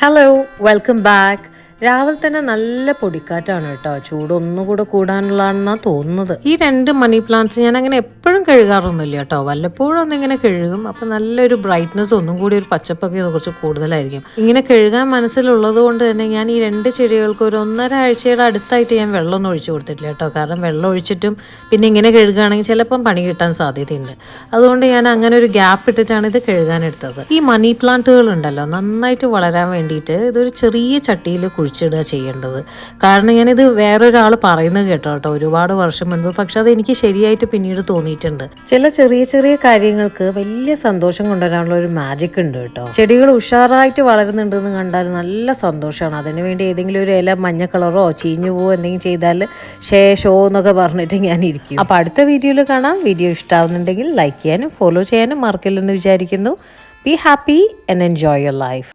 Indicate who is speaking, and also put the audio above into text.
Speaker 1: Hello, welcome back. രാവിലെ തന്നെ നല്ല പൊടിക്കാറ്റാണ് കേട്ടോ. ചൂടൊന്നുകൂടെ കൂടാനുള്ളതാണെന്നാണ് തോന്നുന്നത്. ഈ 2 മണി പ്ലാന്റ്സ് ഞാൻ അങ്ങനെ എപ്പോഴും കഴുകാറൊന്നുമില്ല കേട്ടോ. വല്ലപ്പോഴും ഒന്നിങ്ങനെ കഴുകും. അപ്പം നല്ലൊരു ബ്രൈറ്റ്നസ്, ഒന്നും കൂടി ഒരു പച്ചപ്പൊക്കെ കുറച്ച് കൂടുതലായിരിക്കും. ഇങ്ങനെ കഴുകാൻ മനസ്സിലുള്ളത് കൊണ്ട് തന്നെ ഞാൻ ഈ 2 ചെടികൾക്ക് ഒരു 1.5 ആഴ്ചയുടെ അടുത്തായിട്ട് ഞാൻ വെള്ളമൊന്നും ഒഴിച്ചു കൊടുത്തിട്ടില്ല കേട്ടോ. കാരണം വെള്ളം ഒഴിച്ചിട്ടും പിന്നെ ഇങ്ങനെ കഴുകുകയാണെങ്കിൽ ചിലപ്പം പണി കിട്ടാൻ സാധ്യതയുണ്ട്. അതുകൊണ്ട് ഞാൻ അങ്ങനെ ഒരു ഗ്യാപ്പ് ഇട്ടിട്ടാണ് ഇത് കഴുകാനെടുത്തത്. ഈ മണി പ്ലാന്റുകൾ ഉണ്ടല്ലോ, നന്നായിട്ട് വളരാൻ വേണ്ടിയിട്ട് ഇതൊരു ചെറിയ ചട്ടിയിൽ കുഴിച്ചിടുക ചെയ്യേണ്ടത്. കാരണം ഞാനിത് വേറൊരാൾ പറയുന്നത് കേട്ടോ ഒരുപാട് വർഷം മുൻപ്. പക്ഷെ അത് എനിക്ക് ശരിയായിട്ട് പിന്നീട് തോന്നിയിട്ടുണ്ട്. ചില ചെറിയ ചെറിയ കാര്യങ്ങൾക്ക് വലിയ സന്തോഷം കൊണ്ടുവരാനുള്ള ഒരു മാജിക് ഉണ്ട് കേട്ടോ. ചെടികൾ ഉഷാറായിട്ട് വളരുന്നുണ്ടെന്ന് കണ്ടാൽ നല്ല സന്തോഷമാണ്. അതിനുവേണ്ടി ഏതെങ്കിലും ഒരു ഇല മഞ്ഞ കളറോ ചീഞ്ഞു പോവോ എന്തെങ്കിലും ചെയ്താൽ ഷോ എന്നൊക്കെ പറഞ്ഞിട്ട് ഞാൻ ഇരിക്കും. അപ്പോൾ അടുത്ത വീഡിയോയിൽ കാണാം. വീഡിയോ ഇഷ്ടമാവുന്നുണ്ടെങ്കിൽ ലൈക്ക് ചെയ്യാനും ഫോളോ ചെയ്യാനും മറക്കില്ലെന്ന് വിചാരിക്കുന്നു. Be happy and enjoy your life.